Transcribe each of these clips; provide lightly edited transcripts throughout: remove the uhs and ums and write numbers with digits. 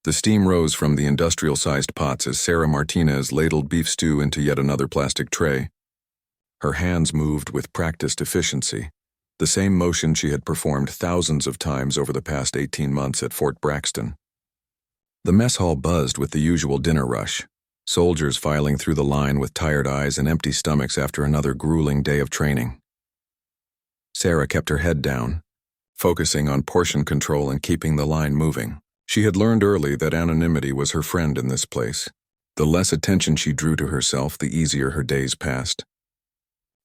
The steam rose from the industrial-sized pots as Sarah Martinez ladled beef stew into yet another plastic tray. Her hands moved with practiced efficiency, the same motion she had performed thousands of times over the past 18 months at Fort Braxton. The mess hall buzzed with the usual dinner rush, soldiers filing through the line with tired eyes and empty stomachs after another grueling day of training. Sarah kept her head down, focusing on portion control and keeping the line moving. She had learned early that anonymity was her friend in this place. The less attention she drew to herself, the easier her days passed.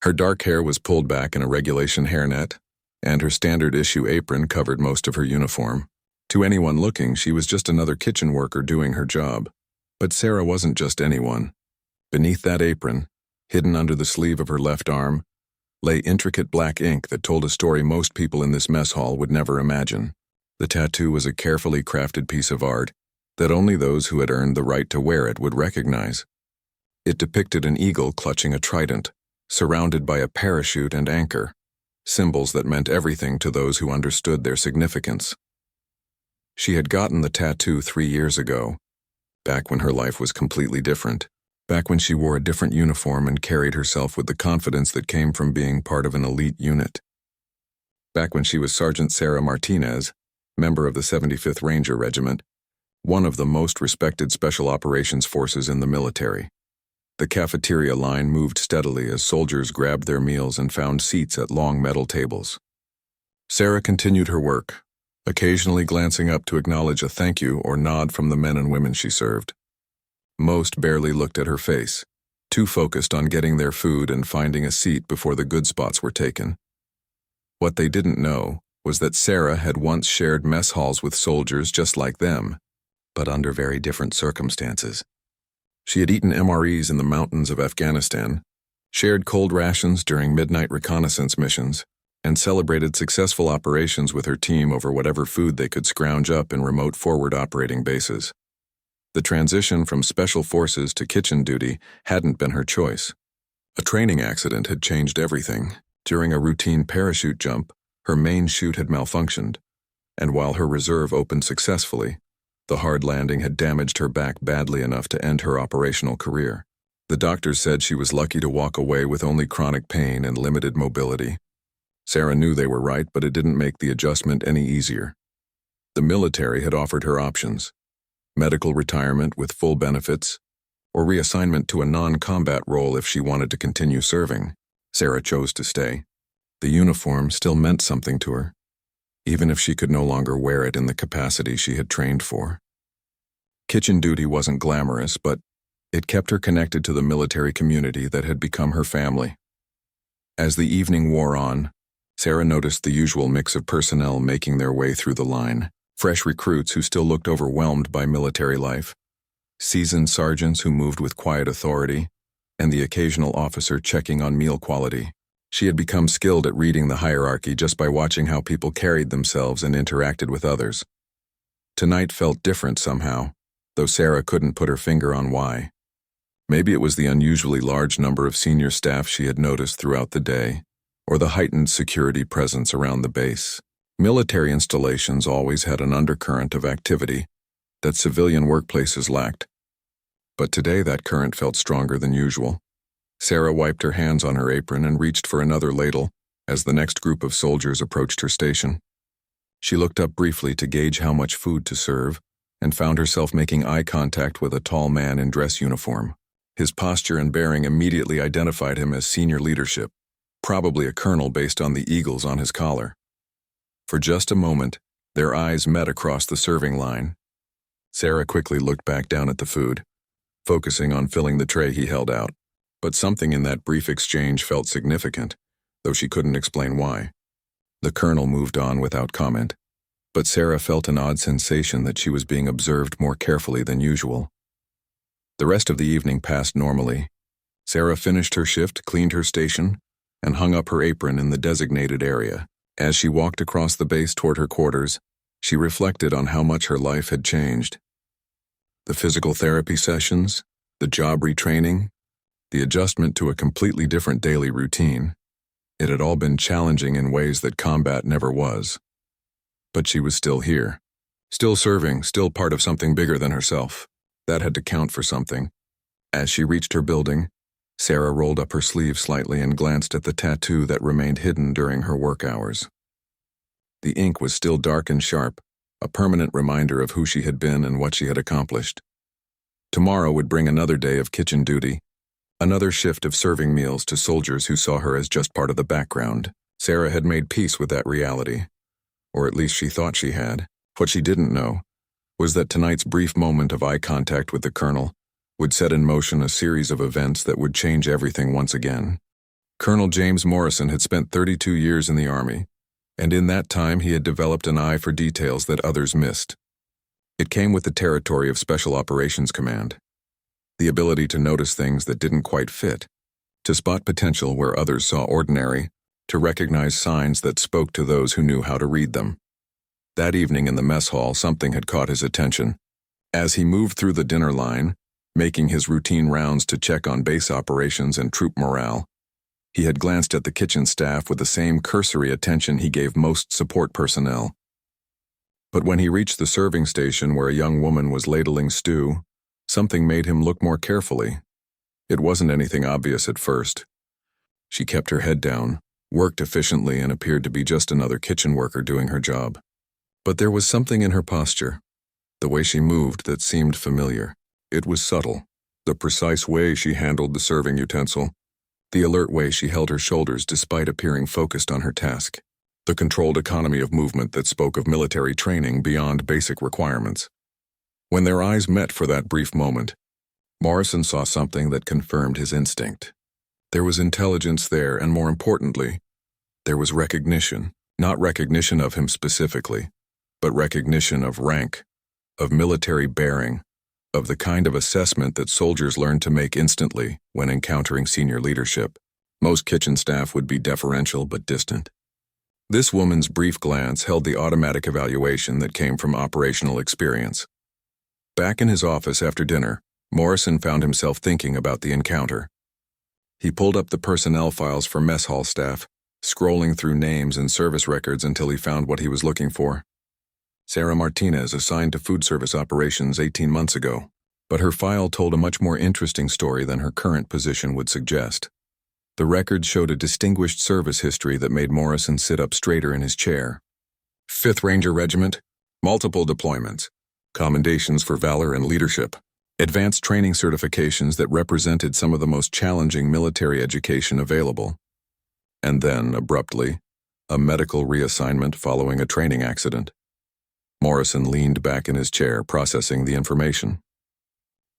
Her dark hair was pulled back in a regulation hairnet, and her standard-issue apron covered most of her uniform. To anyone looking, she was just another kitchen worker doing her job. But Sarah wasn't just anyone. Beneath that apron, hidden under the sleeve of her left arm, lay intricate black ink that told a story most people in this mess hall would never imagine. The tattoo was a carefully crafted piece of art that only those who had earned the right to wear it would recognize. It depicted an eagle clutching a trident, surrounded by a parachute and anchor, symbols that meant everything to those who understood their significance. She had gotten the tattoo 3 years ago, back when her life was completely different, back when she wore a different uniform and carried herself with the confidence that came from being part of an elite unit. Back when she was Sergeant Sarah Martinez, member of the 75th Ranger Regiment, one of the most respected special operations forces in the military. The cafeteria line moved steadily as soldiers grabbed their meals and found seats at long metal tables. Sarah continued her work, occasionally glancing up to acknowledge a thank you or nod from the men and women she served. Most barely looked at her face, too focused on getting their food and finding a seat before the good spots were taken. What they didn't know was that Sarah had once shared mess halls with soldiers just like them, but under very different circumstances. She had eaten MREs in the mountains of Afghanistan, shared cold rations during midnight reconnaissance missions, and celebrated successful operations with her team over whatever food they could scrounge up in remote forward operating bases. The transition from special forces to kitchen duty hadn't been her choice. A training accident had changed everything. During a routine parachute jump, her main chute had malfunctioned, and while her reserve opened successfully, the hard landing had damaged her back badly enough to end her operational career. The doctors said she was lucky to walk away with only chronic pain and limited mobility. Sarah knew they were right, but it didn't make the adjustment any easier. The military had offered her options: medical retirement with full benefits, or reassignment to a non-combat role if she wanted to continue serving. Sarah chose to stay. The uniform still meant something to her, even if she could no longer wear it in the capacity she had trained for. Kitchen duty wasn't glamorous, but it kept her connected to the military community that had become her family. As the evening wore on, Sarah noticed the usual mix of personnel making their way through the line: fresh recruits who still looked overwhelmed by military life, seasoned sergeants who moved with quiet authority, and the occasional officer checking on meal quality. She had become skilled at reading the hierarchy just by watching how people carried themselves and interacted with others. Tonight felt different somehow, though Sarah couldn't put her finger on why. Maybe it was the unusually large number of senior staff she had noticed throughout the day, or the heightened security presence around the base. Military installations always had an undercurrent of activity that civilian workplaces lacked. But today that current felt stronger than usual. Sarah wiped her hands on her apron and reached for another ladle as the next group of soldiers approached her station. She looked up briefly to gauge how much food to serve and found herself making eye contact with a tall man in dress uniform. His posture and bearing immediately identified him as senior leadership, probably a colonel based on the eagles on his collar. For just a moment, their eyes met across the serving line. Sarah quickly looked back down at the food, focusing on filling the tray he held out. But something in that brief exchange felt significant, though she couldn't explain why. The colonel moved on without comment, but Sarah felt an odd sensation that she was being observed more carefully than usual. The rest of the evening passed normally. Sarah finished her shift, cleaned her station, and hung up her apron in the designated area. As she walked across the base toward her quarters, she reflected on how much her life had changed. The physical therapy sessions, the job retraining, the adjustment to a completely different daily routine. It had all been challenging in ways that combat never was. But she was still here, Still serving, still part of something bigger than herself. That had to count for something. As she reached her building, Sarah rolled up her sleeve slightly and glanced at the tattoo that remained hidden during her work hours. The ink was still dark and sharp, a permanent reminder of who she had been and what she had accomplished. Tomorrow would bring another day of kitchen duty, another shift of serving meals to soldiers who saw her as just part of the background. Sarah had made peace with that reality, or at least she thought she had. What she didn't know was that tonight's brief moment of eye contact with the colonel would set in motion a series of events that would change everything once again. Colonel James Morrison had spent 32 years in the Army, and in that time he had developed an eye for details that others missed. It came with the territory of Special Operations Command, the ability to notice things that didn't quite fit, to spot potential where others saw ordinary, to recognize signs that spoke to those who knew how to read them. That evening in the mess hall, something had caught his attention. As he moved through the dinner line, making his routine rounds to check on base operations and troop morale, he had glanced at the kitchen staff with the same cursory attention he gave most support personnel. But when he reached the serving station where a young woman was ladling stew, something made him look more carefully. It wasn't anything obvious at first. She kept her head down, worked efficiently, and appeared to be just another kitchen worker doing her job. But there was something in her posture, the way she moved, that seemed familiar. It was subtle, the precise way she handled the serving utensil, the alert way she held her shoulders despite appearing focused on her task, the controlled economy of movement that spoke of military training beyond basic requirements. When their eyes met for that brief moment, Morrison saw something that confirmed his instinct. There was intelligence there, and more importantly, there was recognition. Not recognition of him specifically, but recognition of rank, of military bearing, of the kind of assessment that soldiers learn to make instantly when encountering senior leadership. Most kitchen staff would be deferential but distant. This woman's brief glance held the automatic evaluation that came from operational experience. Back in his office after dinner, Morrison found himself thinking about the encounter. He pulled up the personnel files for mess hall staff, scrolling through names and service records until he found what he was looking for. Sarah Martinez, assigned to food service operations 18 months ago, but her file told a much more interesting story than her current position would suggest. The record showed a distinguished service history that made Morrison sit up straighter in his chair. 5th Ranger Regiment, multiple deployments, commendations for valor and leadership, advanced training certifications that represented some of the most challenging military education available. And then, abruptly, a medical reassignment following a training accident. Morrison leaned back in his chair, processing the information.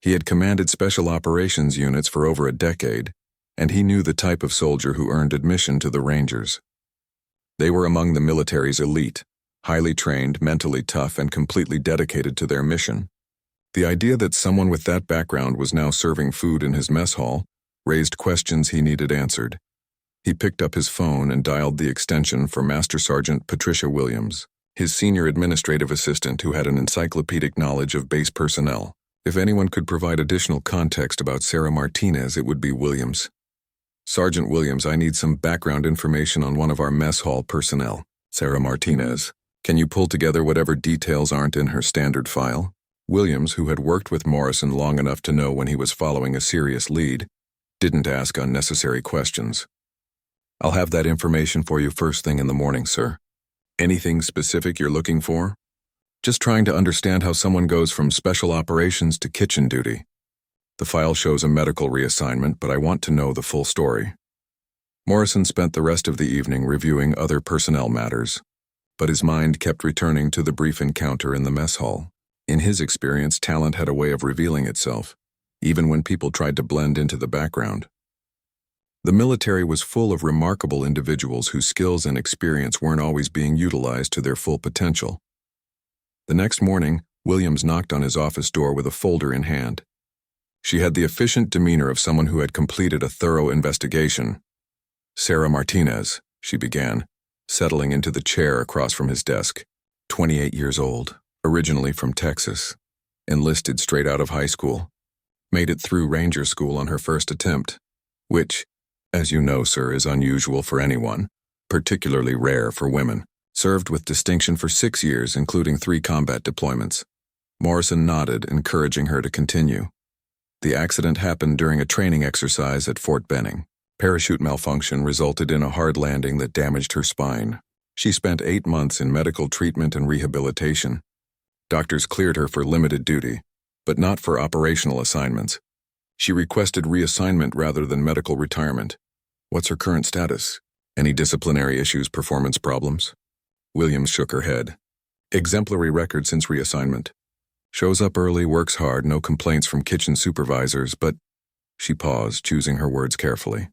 He had commanded special operations units for over a decade, and he knew the type of soldier who earned admission to the Rangers. They were among the military's elite, highly trained, mentally tough, and completely dedicated to their mission. The idea that someone with that background was now serving food in his mess hall raised questions he needed answered. He picked up his phone and dialed the extension for Master Sergeant Patricia Williams, his senior administrative assistant who had an encyclopedic knowledge of base personnel. If anyone could provide additional context about Sarah Martinez, it would be Williams. Sergeant Williams, I need some background information on one of our mess hall personnel. Sarah Martinez, can you pull together whatever details aren't in her standard file? Williams, who had worked with Morrison long enough to know when he was following a serious lead, didn't ask unnecessary questions. I'll have that information for you first thing in the morning, sir. Anything specific you're looking for? Just trying to understand how someone goes from special operations to kitchen duty. The file shows a medical reassignment, but I want to know the full story. Morrison spent the rest of the evening reviewing other personnel matters, but his mind kept returning to the brief encounter in the mess hall. In his experience, talent had a way of revealing itself, even when people tried to blend into the background. The military was full of remarkable individuals whose skills and experience weren't always being utilized to their full potential. The next morning, Williams knocked on his office door with a folder in hand. She had the efficient demeanor of someone who had completed a thorough investigation. Sarah Martinez, she began, settling into the chair across from his desk. 28 years old, originally from Texas, enlisted straight out of high school. Made it through Ranger School on her first attempt, which, as you know, sir, is unusual for anyone, particularly rare for women. Served with distinction for 6 years, including 3 combat deployments. Morrison nodded, encouraging her to continue. The accident happened during a training exercise at Fort Benning. Parachute malfunction resulted in a hard landing that damaged her spine. She spent 8 months in medical treatment and rehabilitation. Doctors cleared her for limited duty, but not for operational assignments. She requested reassignment rather than medical retirement. What's her current status? Any disciplinary issues, performance problems? Williams shook her head. Exemplary record since reassignment. Shows up early, works hard, no complaints from kitchen supervisors, but... She paused, choosing her words carefully.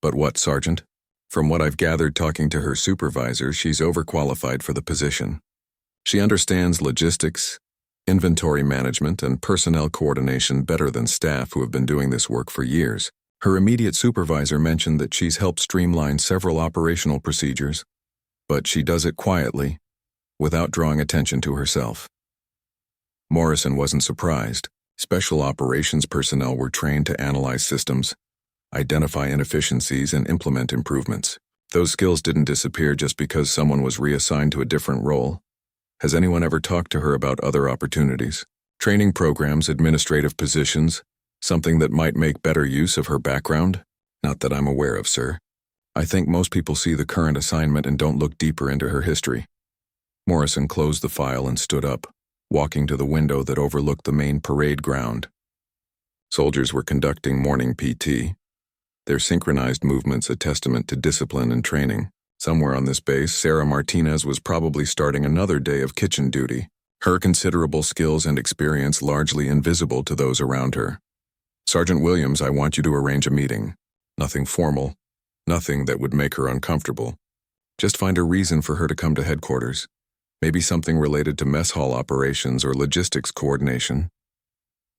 But what, Sergeant? From what I've gathered talking to her supervisor, she's overqualified for the position. She understands logistics, inventory management, and personnel coordination better than staff who have been doing this work for years. Her immediate supervisor mentioned that she's helped streamline several operational procedures, but she does it quietly, without drawing attention to herself. Morrison wasn't surprised. Special operations personnel were trained to analyze systems, identify inefficiencies, and implement improvements. Those skills didn't disappear just because someone was reassigned to a different role. Has anyone ever talked to her about other opportunities? Training programs, administrative positions, something that might make better use of her background? Not that I'm aware of, sir. I think most people see the current assignment and don't look deeper into her history. Morrison closed the file and stood up, walking to the window that overlooked the main parade ground. Soldiers were conducting morning PT, their synchronized movements a testament to discipline and training. Somewhere on this base, Sarah Martinez was probably starting another day of kitchen duty, her considerable skills and experience largely invisible to those around her. Sergeant Williams, I want you to arrange a meeting. Nothing formal, nothing that would make her uncomfortable. Just find a reason for her to come to headquarters. Maybe something related to mess hall operations or logistics coordination.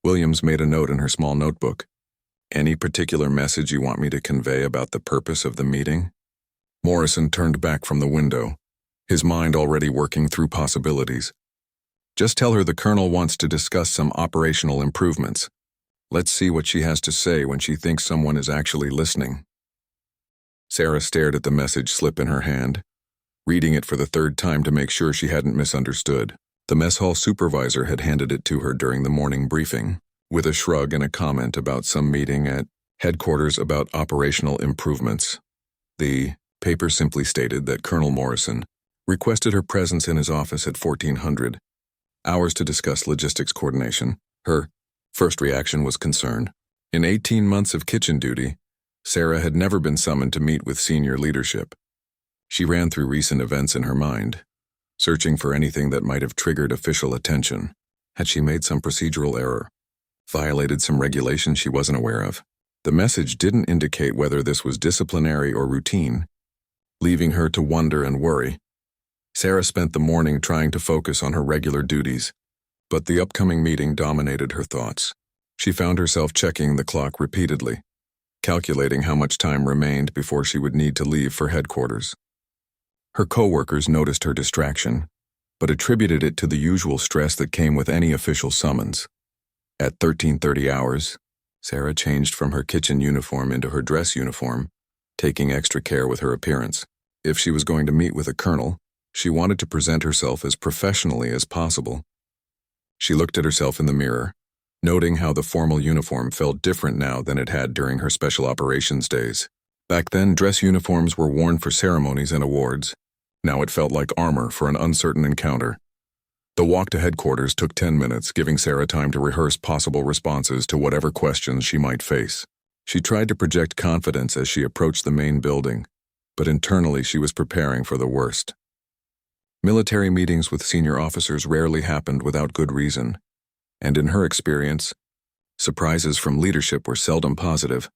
Williams made a note in her small notebook. Any particular message you want me to convey about the purpose of the meeting? Morrison turned back from the window, his mind already working through possibilities. Just tell her the colonel wants to discuss some operational improvements. Let's see what she has to say when she thinks someone is actually listening. Sarah stared at the message slip in her hand, reading it for the 3rd time to make sure she hadn't misunderstood. The mess hall supervisor had handed it to her during the morning briefing, with a shrug and a comment about some meeting at headquarters about operational improvements. The paper simply stated that Colonel Morrison requested her presence in his office at 1400 hours to discuss logistics coordination. Her first reaction was concern. In 18 months of kitchen duty, Sarah had never been summoned to meet with senior leadership. She ran through recent events in her mind, searching for anything that might have triggered official attention. Had she made some procedural error? Violated some regulation she wasn't aware of? The message didn't indicate whether this was disciplinary or routine, leaving her to wonder and worry. Sarah spent the morning trying to focus on her regular duties, but the upcoming meeting dominated her thoughts. She found herself checking the clock repeatedly, calculating how much time remained before she would need to leave for headquarters. Her co-workers noticed her distraction, but attributed it to the usual stress that came with any official summons. At 13:30 hours, Sarah changed from her kitchen uniform into her dress uniform, taking extra care with her appearance. If she was going to meet with a colonel, she wanted to present herself as professionally as possible. She looked at herself in the mirror, noting how the formal uniform felt different now than it had during her special operations days. Back then, dress uniforms were worn for ceremonies and awards. Now it felt like armor for an uncertain encounter. The walk to headquarters took 10 minutes, giving Sarah time to rehearse possible responses to whatever questions she might face. She tried to project confidence as she approached the main building, but internally she was preparing for the worst. Military meetings with senior officers rarely happened without good reason, and in her experience, surprises from leadership were seldom positive.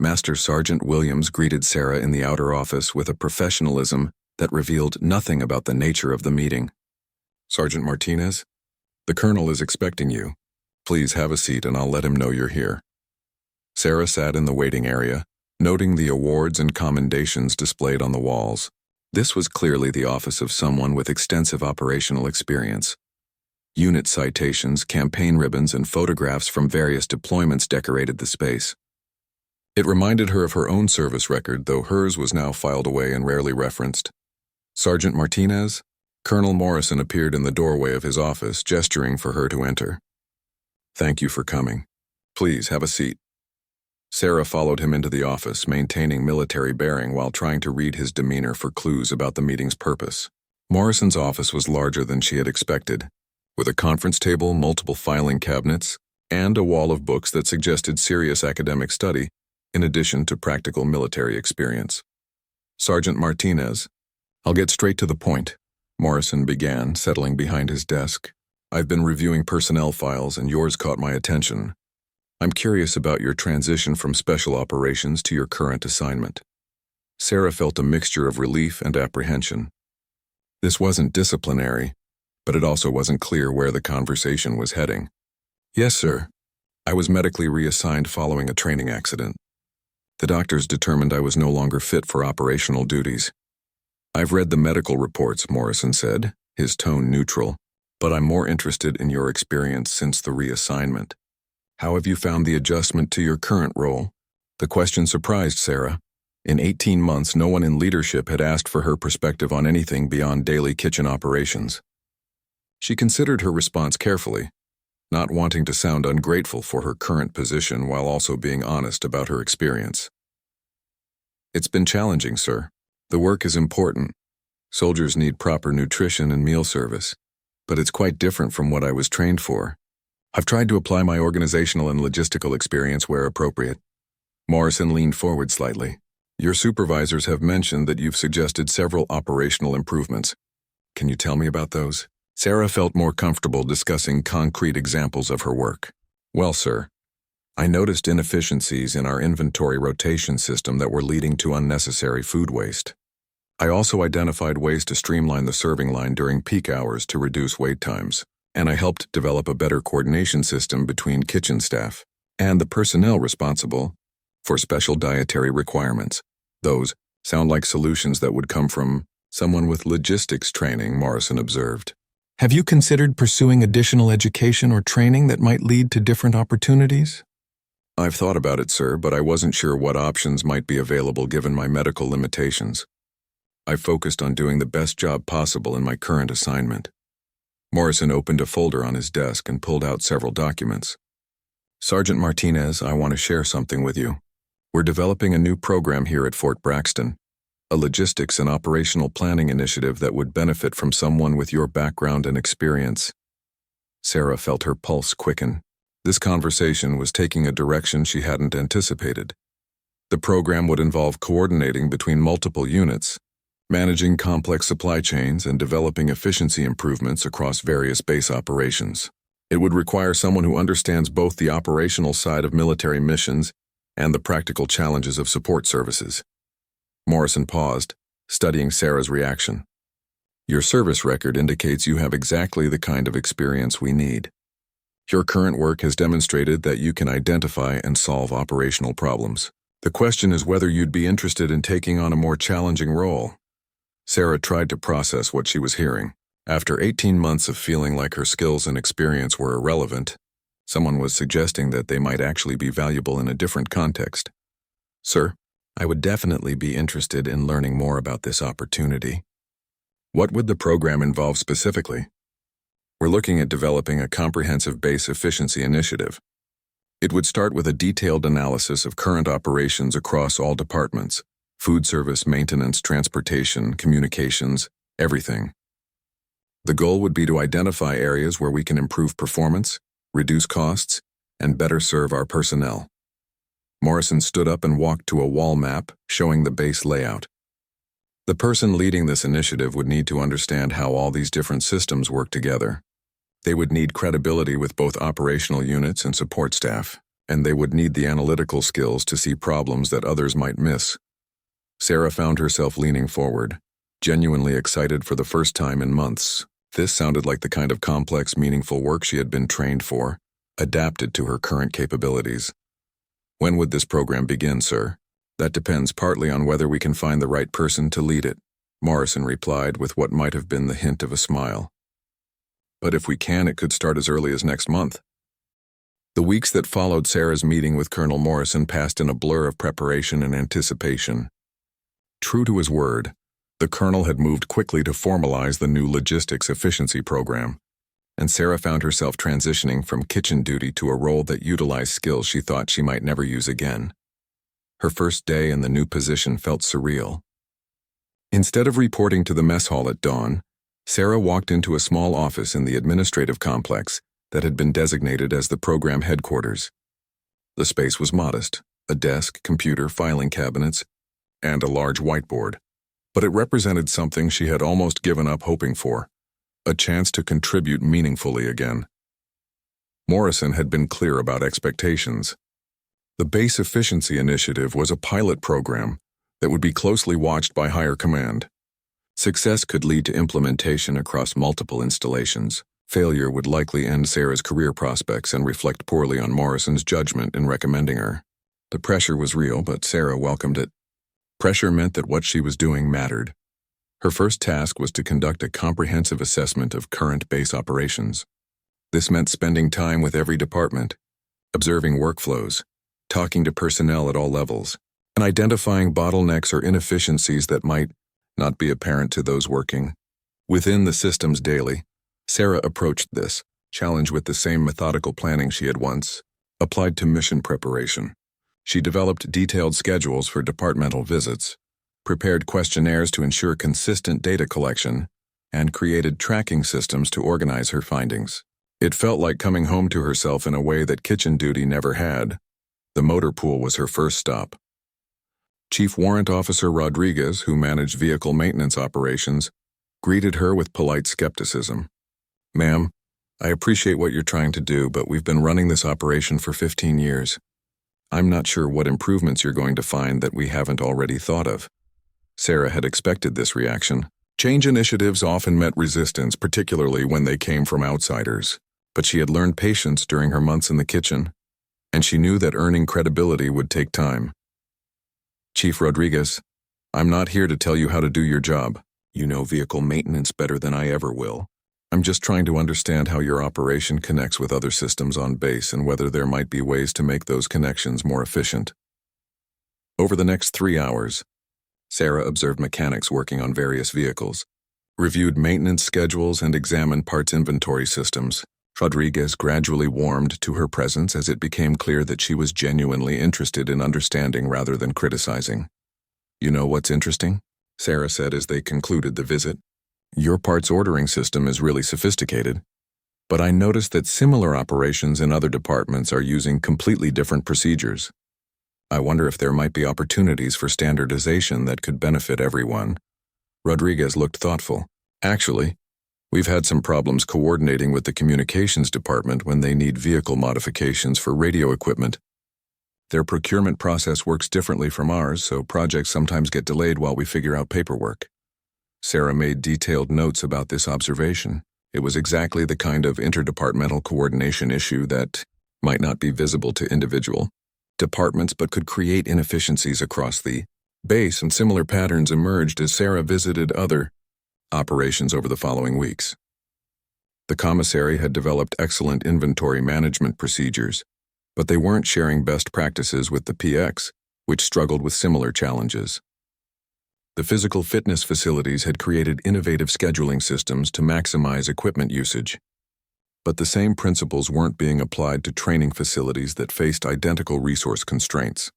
Master Sergeant Williams greeted Sarah in the outer office with a professionalism that revealed nothing about the nature of the meeting. Sergeant Martinez, the colonel is expecting you. Please have a seat and I'll let him know you're here. Sarah sat in the waiting area, noting the awards and commendations displayed on the walls. This was clearly the office of someone with extensive operational experience. Unit citations, campaign ribbons, and photographs from various deployments decorated the space. It reminded her of her own service record, though hers was now filed away and rarely referenced. Sergeant Martinez? Colonel Morrison appeared in the doorway of his office, gesturing for her to enter. Thank you for coming. Please have a seat. Sarah followed him into the office, maintaining military bearing while trying to read his demeanor for clues about the meeting's purpose. Morrison's office was larger than she had expected, with a conference table, multiple filing cabinets, and a wall of books that suggested serious academic study, in addition to practical military experience. Sergeant Martinez, I'll get straight to the point, Morrison began, settling behind his desk. I've been reviewing personnel files and yours caught my attention. I'm curious about your transition from special operations to your current assignment. Sarah felt a mixture of relief and apprehension. This wasn't disciplinary, but it also wasn't clear where the conversation was heading. Yes, sir. I was medically reassigned following a training accident. The doctors determined I was no longer fit for operational duties. I've read the medical reports, Morrison said, his tone neutral, but I'm more interested in your experience since the reassignment. How have you found the adjustment to your current role? The question surprised Sarah. In 18 months, no one in leadership had asked for her perspective on anything beyond daily kitchen operations. She considered her response carefully, not wanting to sound ungrateful for her current position while also being honest about her experience. It's been challenging, sir. The work is important. Soldiers need proper nutrition and meal service, but it's quite different from what I was trained for. I've tried to apply my organizational and logistical experience where appropriate. Morrison leaned forward slightly. Your supervisors have mentioned that you've suggested several operational improvements. Can you tell me about those? Sarah felt more comfortable discussing concrete examples of her work. Well, sir, I noticed inefficiencies in our inventory rotation system that were leading to unnecessary food waste. I also identified ways to streamline the serving line during peak hours to reduce wait times, and I helped develop a better coordination system between kitchen staff and the personnel responsible for special dietary requirements. Those sound like solutions that would come from someone with logistics training, Morrison observed. Have you considered pursuing additional education or training that might lead to different opportunities? I've thought about it, sir, but I wasn't sure what options might be available given my medical limitations. I focused on doing the best job possible in my current assignment. Morrison opened a folder on his desk and pulled out several documents. Sergeant Martinez, I want to share something with you. We're developing a new program here at Fort Braxton, a logistics and operational planning initiative that would benefit from someone with your background and experience. Sarah felt her pulse quicken. This conversation was taking a direction she hadn't anticipated. The program would involve coordinating between multiple units, managing complex supply chains, and developing efficiency improvements across various base operations. It would require someone who understands both the operational side of military missions and the practical challenges of support services. Morrison paused, studying Sarah's reaction. Your service record indicates you have exactly the kind of experience we need. Your current work has demonstrated that you can identify and solve operational problems. The question is whether you'd be interested in taking on a more challenging role. Sarah tried to process what she was hearing. After 18 months of feeling like her skills and experience were irrelevant, someone was suggesting that they might actually be valuable in a different context. Sir, I would definitely be interested in learning more about this opportunity. What would the program involve specifically? We're looking at developing a comprehensive base efficiency initiative. It would start with a detailed analysis of current operations across all departments: food service, maintenance, transportation, communications, everything. The goal would be to identify areas where we can improve performance, reduce costs, and better serve our personnel. Morrison stood up and walked to a wall map showing the base layout. The person leading this initiative would need to understand how all these different systems work together. They would need credibility with both operational units and support staff, and they would need the analytical skills to see problems that others might miss. Sarah found herself leaning forward, genuinely excited for the first time in months. This sounded like the kind of complex, meaningful work she had been trained for, adapted to her current capabilities. When would this program begin, sir? That depends partly on whether we can find the right person to lead it, Morrison replied with what might have been the hint of a smile. But if we can, it could start as early as next month. The weeks that followed Sarah's meeting with Colonel Morrison passed in a blur of preparation and anticipation. True to his word, The colonel had moved quickly to formalize the new logistics efficiency program, and Sarah found herself transitioning from kitchen duty to a role that utilized skills she thought she might never use again. Her first day in the new position felt surreal. Instead of reporting to the mess hall at dawn, Sarah walked into a small office in the administrative complex that had been designated as the program headquarters. The space was modest, a desk, computer, filing cabinets, and a large whiteboard. But it represented something she had almost given up hoping for, a chance to contribute meaningfully again. Morrison had been clear about expectations. The Base Efficiency Initiative was a pilot program that would be closely watched by higher command. Success could lead to implementation across multiple installations. Failure would likely end Sarah's career prospects and reflect poorly on Morrison's judgment in recommending her. The pressure was real, but Sarah welcomed it. Pressure meant that what she was doing mattered. Her first task was to conduct a comprehensive assessment of current base operations. This meant spending time with every department, observing workflows, talking to personnel at all levels, and identifying bottlenecks or inefficiencies that might not be apparent to those working within the systems daily. Sarah approached this challenge with the same methodical planning she had once applied to mission preparation. She developed detailed schedules for departmental visits, prepared questionnaires to ensure consistent data collection, and created tracking systems to organize her findings. It felt like coming home to herself in a way that kitchen duty never had. The motor pool was her first stop. Chief Warrant Officer Rodriguez, who managed vehicle maintenance operations, greeted her with polite skepticism. "Ma'am, I appreciate what you're trying to do, but we've been running this operation for 15 years. I'm not sure what improvements you're going to find that we haven't already thought of." Sarah had expected this reaction. Change initiatives often met resistance, particularly when they came from outsiders. But she had learned patience during her months in the kitchen, and she knew that earning credibility would take time. "Chief Rodriguez, I'm not here to tell you how to do your job. You know vehicle maintenance better than I ever will. I'm just trying to understand how your operation connects with other systems on base and whether there might be ways to make those connections more efficient." Over the next 3 hours, Sarah observed mechanics working on various vehicles, reviewed maintenance schedules, and examined parts inventory systems. Rodriguez gradually warmed to her presence as it became clear that she was genuinely interested in understanding rather than criticizing. "You know what's interesting?" Sarah said as they concluded the visit. "Your parts ordering system is really sophisticated, but I noticed that similar operations in other departments are using completely different procedures. I wonder if there might be opportunities for standardization that could benefit everyone." Rodriguez looked thoughtful. "Actually, we've had some problems coordinating with the communications department when they need vehicle modifications for radio equipment. Their procurement process works differently from ours, so projects sometimes get delayed while we figure out paperwork." Sarah made detailed notes about this observation. It was exactly the kind of interdepartmental coordination issue that might not be visible to individual departments but could create inefficiencies across the base, and similar patterns emerged as Sarah visited other operations over the following weeks. The commissary had developed excellent inventory management procedures, but they weren't sharing best practices with the PX, which struggled with similar challenges. The physical fitness facilities had created innovative scheduling systems to maximize equipment usage. But the same principles weren't being applied to training facilities that faced identical resource constraints.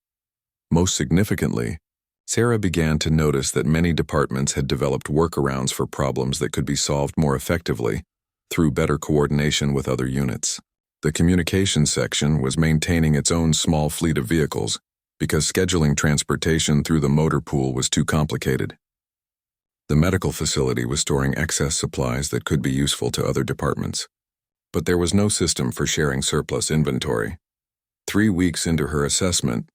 Most significantly, Sarah began to notice that many departments had developed workarounds for problems that could be solved more effectively through better coordination with other units. The communications section was maintaining its own small fleet of vehicles, because scheduling transportation through the motor pool was too complicated. The medical facility was storing excess supplies that could be useful to other departments, but there was no system for sharing surplus inventory. 3 weeks into her assessment,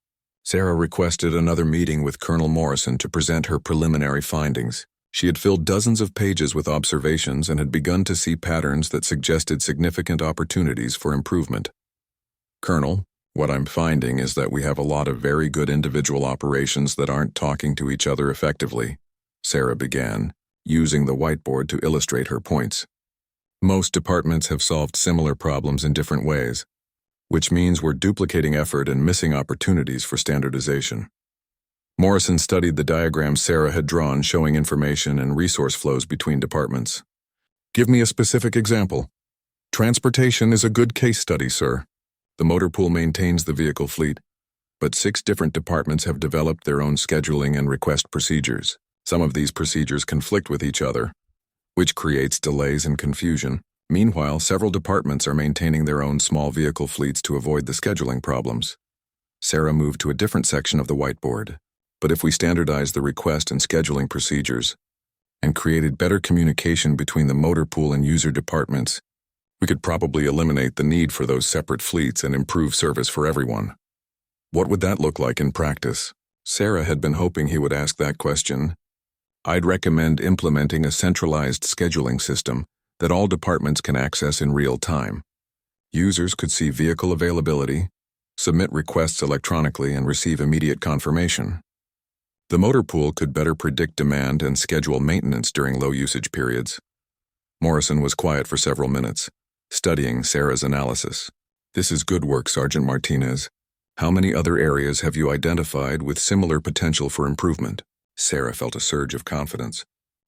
Sarah requested another meeting with Colonel Morrison to present her preliminary findings. She had filled dozens of pages with observations and had begun to see patterns that suggested significant opportunities for improvement. "Colonel, what I'm finding is that we have a lot of very good individual operations that aren't talking to each other effectively," Sarah began, using the whiteboard to illustrate her points. "Most departments have solved similar problems in different ways, which means we're duplicating effort and missing opportunities for standardization." Morrison studied the diagrams Sarah had drawn showing information and resource flows between departments. Give me a specific example. Transportation is a good case study, sir. The motor pool maintains the vehicle fleet, but 6 different departments have developed their own scheduling and request procedures. Some of these procedures conflict with each other, which creates delays and confusion. Meanwhile, several departments are maintaining their own small vehicle fleets to avoid the scheduling problems. Sarah moved to a different section of the whiteboard. But if we standardized the request and scheduling procedures and created better communication between the motor pool and user departments, we could probably eliminate the need for those separate fleets and improve service for everyone. What would that look like in practice? Sarah had been hoping he would ask that question. I'd recommend implementing a centralized scheduling system that all departments can access in real time. Users could see vehicle availability, submit requests electronically, and receive immediate confirmation. The motor pool could better predict demand and schedule maintenance during low usage periods. Morrison was quiet for several minutes, studying Sarah's analysis. This is good work, Sergeant Martinez. How many other areas have you identified with similar potential for improvement? Sarah felt a surge of confidence.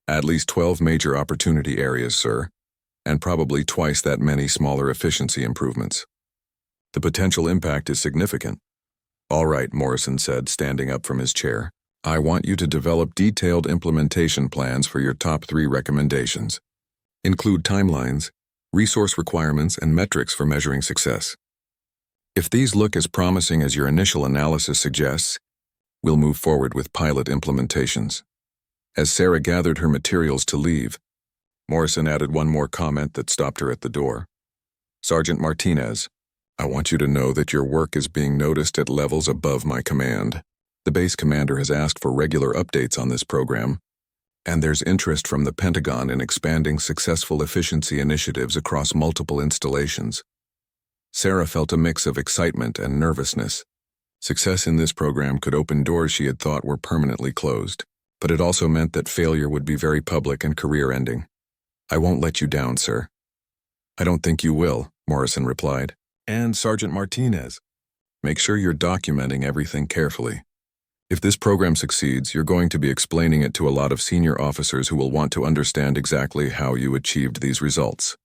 At least 12 major opportunity areas, sir, and probably twice that many smaller efficiency improvements. The potential impact is significant. All right, Morrison said, standing up from his chair. I want you to develop detailed implementation plans for your top 3 recommendations. Include timelines, resource requirements, and metrics for measuring success. If these look as promising as your initial analysis suggests, we'll move forward with pilot implementations. As Sarah gathered her materials to leave, Morrison added one more comment that stopped her at the door. Sergeant Martinez, I want you to know that your work is being noticed at levels above my command. The base commander has asked for regular updates on this program, and there's interest from the Pentagon in expanding successful efficiency initiatives across multiple installations. Sarah felt a mix of excitement and nervousness. Success in this program could open doors she had thought were permanently closed, but it also meant that failure would be very public and career-ending. I won't let you down, sir. I don't think you will, Morrison replied. And Sergeant Martinez, make sure you're documenting everything carefully. If this program succeeds, you're going to be explaining it to a lot of senior officers who will want to understand exactly how you achieved these results.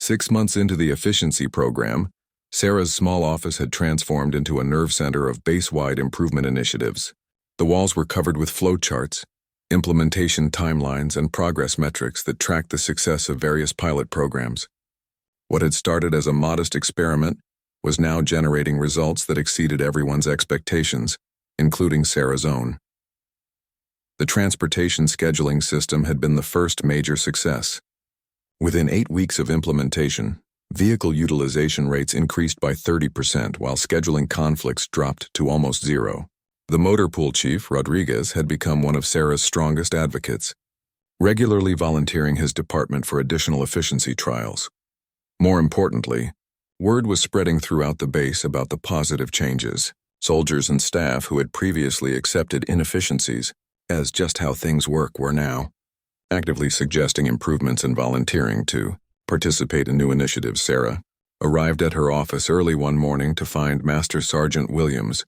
6 months into the efficiency program, Sarah's small office had transformed into a nerve center of base-wide improvement initiatives. The walls were covered with flowcharts, implementation timelines, and progress metrics that tracked the success of various pilot programs. What had started as a modest experiment was now generating results that exceeded everyone's expectations, including Sarah's own. The transportation scheduling system had been the first major success. Within 8 weeks of implementation, vehicle utilization rates increased by 30% while scheduling conflicts dropped to almost zero. The motor pool chief, Rodriguez, had become one of Sarah's strongest advocates, regularly volunteering his department for additional efficiency trials. More importantly, word was spreading throughout the base about the positive changes. Soldiers and staff who had previously accepted inefficiencies as just how things work were now actively suggesting improvements and volunteering to participate in new initiatives. Sarah arrived at her office early one morning to find Master Sergeant Williams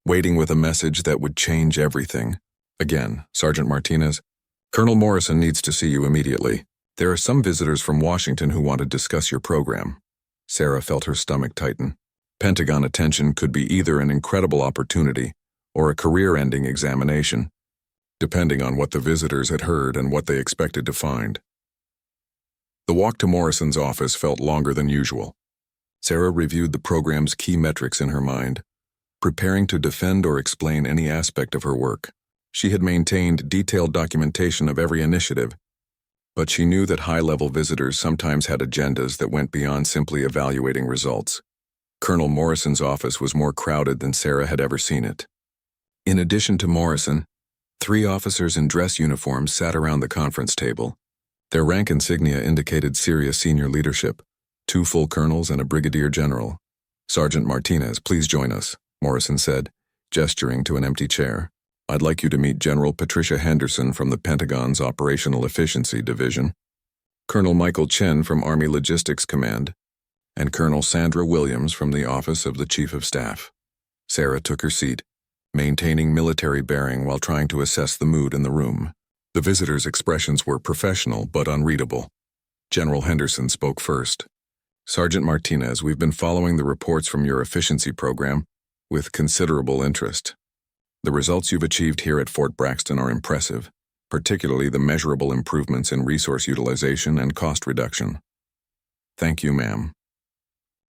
waiting with a message that would change everything. Again, Sergeant Martinez, Colonel Morrison needs to see you immediately. There are some visitors from Washington who want to discuss your program. Sarah felt her stomach tighten. Pentagon attention could be either an incredible opportunity or a career-ending examination, depending on what the visitors had heard and what they expected to find. The walk to Morrison's office felt longer than usual. Sarah reviewed the program's key metrics in her mind, preparing to defend or explain any aspect of her work. She had maintained detailed documentation of every initiative, but she knew that high-level visitors sometimes had agendas that went beyond simply evaluating results. Colonel Morrison's office was more crowded than Sarah had ever seen it. In addition to Morrison, 3 officers in dress uniforms sat around the conference table. Their rank insignia indicated serious senior leadership, 2 full colonels and a brigadier general. Sergeant Martinez, please join us, Morrison said, gesturing to an empty chair. I'd like you to meet General Patricia Henderson from the Pentagon's Operational Efficiency Division, Colonel Michael Chen from Army Logistics Command, and Colonel Sandra Williams from the Office of the Chief of Staff. Sarah took her seat, maintaining military bearing while trying to assess the mood in the room. The visitors' expressions were professional but unreadable. General Henderson spoke first. "Sergeant Martinez, we've been following the reports from your efficiency program with considerable interest. The results you've achieved here at Fort Braxton are impressive, particularly the measurable improvements in resource utilization and cost reduction." "Thank you, ma'am.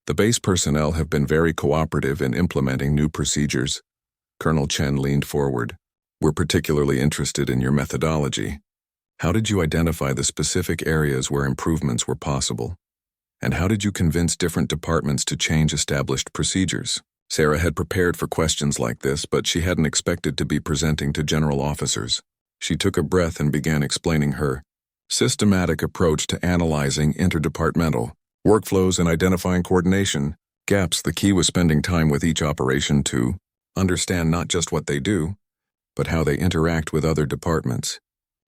The base personnel have been very cooperative in implementing new procedures." Colonel Chen leaned forward. "We're particularly interested in your methodology. How did you identify the specific areas where improvements were possible? And how did you convince different departments to change established procedures?" Sarah had prepared for questions like this, but she hadn't expected to be presenting to general officers. She took a breath and began explaining her systematic approach to analyzing interdepartmental workflows and identifying coordination gaps. The key was spending time with each operation to understand not just what they do, but how they interact with other departments.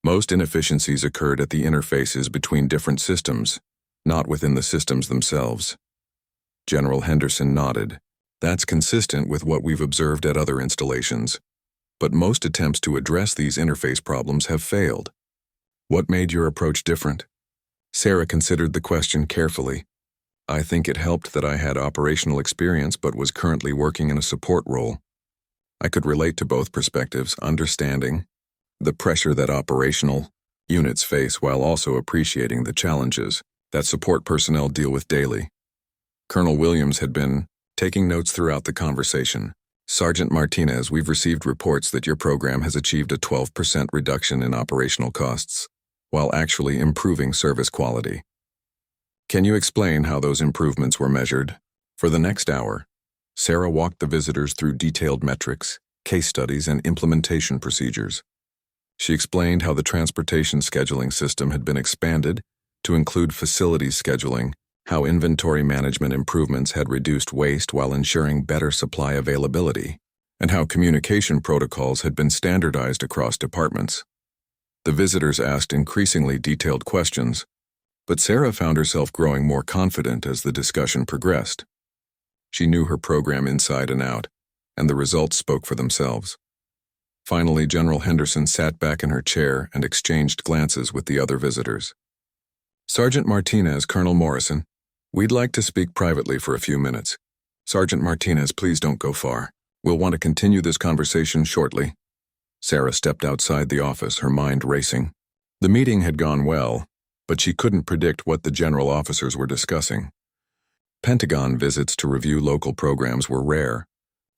Most inefficiencies occurred at the interfaces between different systems, not within the systems themselves. General Henderson nodded. "That's consistent with what we've observed at other installations. But most attempts to address these interface problems have failed. What made your approach different?" Sarah considered the question carefully. "I think it helped that I had operational experience but was currently working in a support role. I could relate to both perspectives, understanding the pressure that operational units face while also appreciating the challenges that support personnel deal with daily." Colonel Williams had been taking notes throughout the conversation. "Sergeant Martinez, we've received reports that your program has achieved a 12% reduction in operational costs, while actually improving service quality. Can you explain how those improvements were measured?" For the next hour, Sarah walked the visitors through detailed metrics, case studies, and implementation procedures. She explained how the transportation scheduling system had been expanded to include facilities scheduling, how inventory management improvements had reduced waste while ensuring better supply availability, and how communication protocols had been standardized across departments. The visitors asked increasingly detailed questions, but Sarah found herself growing more confident as the discussion progressed. She knew her program inside and out, and the results spoke for themselves. Finally, General Henderson sat back in her chair and exchanged glances with the other visitors. "Sergeant Martinez, Colonel Morrison, we'd like to speak privately for a few minutes. Sergeant Martinez, please don't go far. We'll want to continue this conversation shortly." Sarah stepped outside the office, her mind racing. The meeting had gone well, but she couldn't predict what the general officers were discussing. Pentagon visits to review local programs were rare,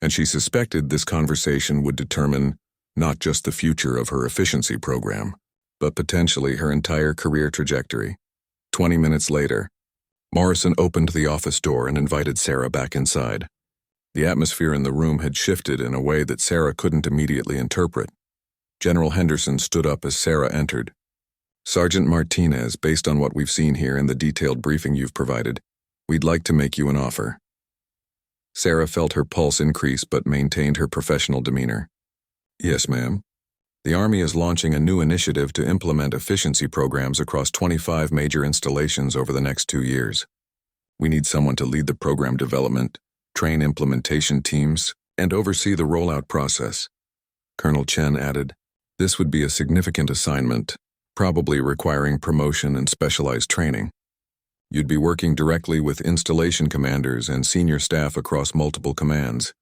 and she suspected this conversation would determine not just the future of her efficiency program, but potentially her entire career trajectory. 20 minutes later, Morrison opened the office door and invited Sarah back inside. The atmosphere in the room had shifted in a way that Sarah couldn't immediately interpret. General Henderson stood up as Sarah entered. "Sergeant Martinez, based on what we've seen here and the detailed briefing you've provided, we'd like to make you an offer." Sarah felt her pulse increase but maintained her professional demeanor. "Yes, ma'am. The Army is launching a new initiative to implement efficiency programs across 25 major installations over the next 2 years. We need someone to lead the program development, train implementation teams, and oversee the rollout process." Colonel Chen added, "This would be a significant assignment, probably requiring promotion and specialized training. You'd be working directly with installation commanders and senior staff across multiple commands."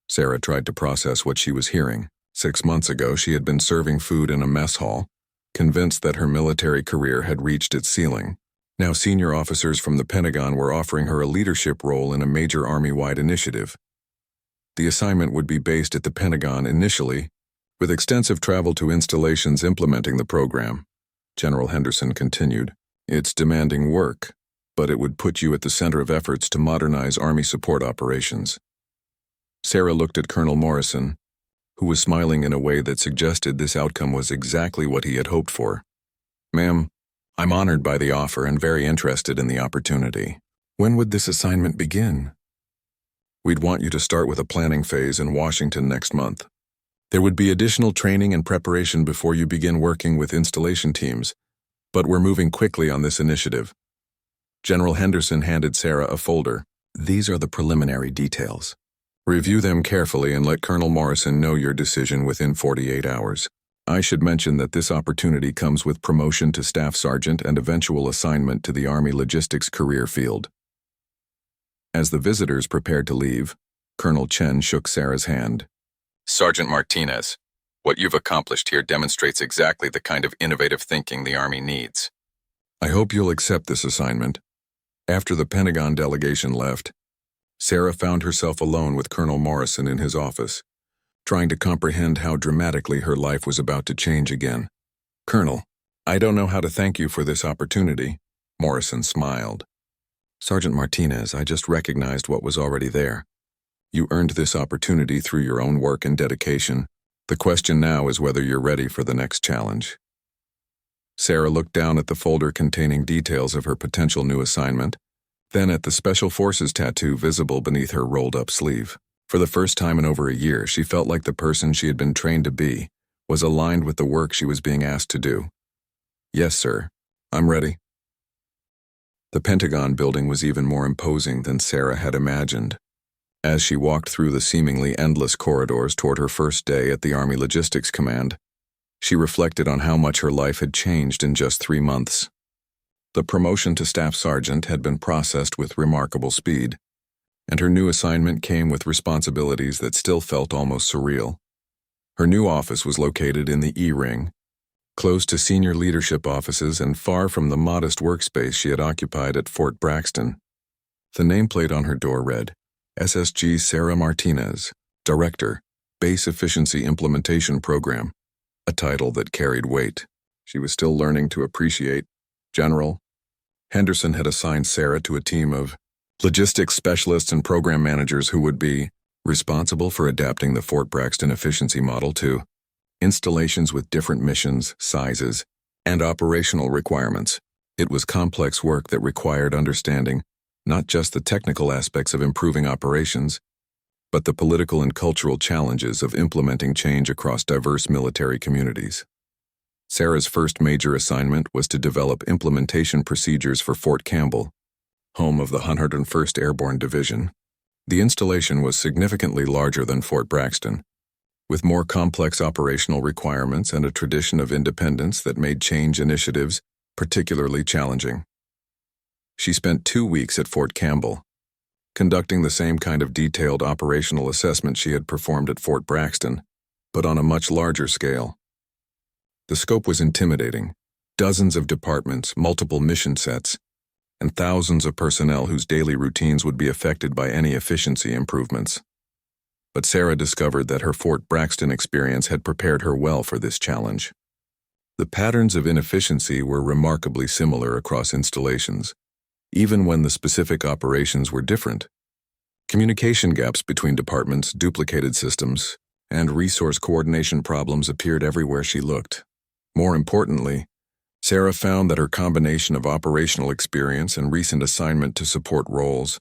Sarah tried to process what she was hearing. 6 months ago, she had been serving food in a mess hall, convinced that her military career had reached its ceiling. Now senior officers from the Pentagon were offering her a leadership role in a major Army-wide initiative. The assignment would be based at the Pentagon initially, with extensive travel to installations implementing the program. General Henderson continued, "It's demanding work, but it would put you at the center of efforts to modernize Army support operations." Sarah looked at Colonel Morrison, who was smiling in a way that suggested this outcome was exactly what he had hoped for. "Ma'am, I'm honored by the offer and very interested in the opportunity. When would this assignment begin?" "We'd want you to start with a planning phase in Washington next month. There would be additional training and preparation before you begin working with installation teams, but we're moving quickly on this initiative." General Henderson handed Sarah a folder. "These are the preliminary details. Review them carefully and let Colonel Morrison know your decision within 48 hours. I should mention that this opportunity comes with promotion to Staff Sergeant and eventual assignment to the Army Logistics career field. As the visitors prepared to leave, Colonel Chen shook Sarah's hand. Sergeant Martinez, what you've accomplished here demonstrates exactly the kind of innovative thinking the Army needs. I hope you'll accept this assignment. After the Pentagon delegation left, Sarah found herself alone with Colonel Morrison in his office, trying to comprehend how dramatically her life was about to change again. Colonel, I don't know how to thank you for this opportunity, Morrison smiled. Sergeant Martinez, I just recognized what was already there. You earned this opportunity through your own work and dedication. The question now is whether you're ready for the next challenge. Sarah looked down at the folder containing details of her potential new assignment, then at the Special Forces tattoo visible beneath her rolled-up sleeve. For the first time in over a year, she felt like the person she had been trained to be was aligned with the work she was being asked to do. Yes, sir. I'm ready. The Pentagon building was even more imposing than Sarah had imagined. As she walked through the seemingly endless corridors toward her first day at the Army Logistics Command, she reflected on how much her life had changed in just 3 months. The promotion to Staff Sergeant had been processed with remarkable speed, and her new assignment came with responsibilities that still felt almost surreal. Her new office was located in the E-Ring, close to senior leadership offices and far from the modest workspace she had occupied at Fort Braxton. The nameplate on her door read, SSG Sarah Martinez, Director, Base Efficiency Implementation Program, a title that carried weight. She was still learning to appreciate. General Henderson had assigned Sarah to a team of logistics specialists and program managers who would be responsible for adapting the Fort Braxton efficiency model to installations with different missions, sizes, and operational requirements. It was complex work that required understanding not just the technical aspects of improving operations, but the political and cultural challenges of implementing change across diverse military communities. Sarah's first major assignment was to develop implementation procedures for Fort Campbell, home of the 101st Airborne Division. The installation was significantly larger than Fort Braxton, with more complex operational requirements and a tradition of independence that made change initiatives particularly challenging. She spent 2 weeks at Fort Campbell, conducting the same kind of detailed operational assessment she had performed at Fort Braxton, but on a much larger scale. The scope was intimidating: dozens of departments, multiple mission sets, and thousands of personnel whose daily routines would be affected by any efficiency improvements. But Sarah discovered that her Fort Braxton experience had prepared her well for this challenge. The patterns of inefficiency were remarkably similar across installations, even when the specific operations were different. Communication gaps between departments, duplicated systems, and resource coordination problems appeared everywhere she looked. More importantly, Sarah found that her combination of operational experience and recent assignment to support roles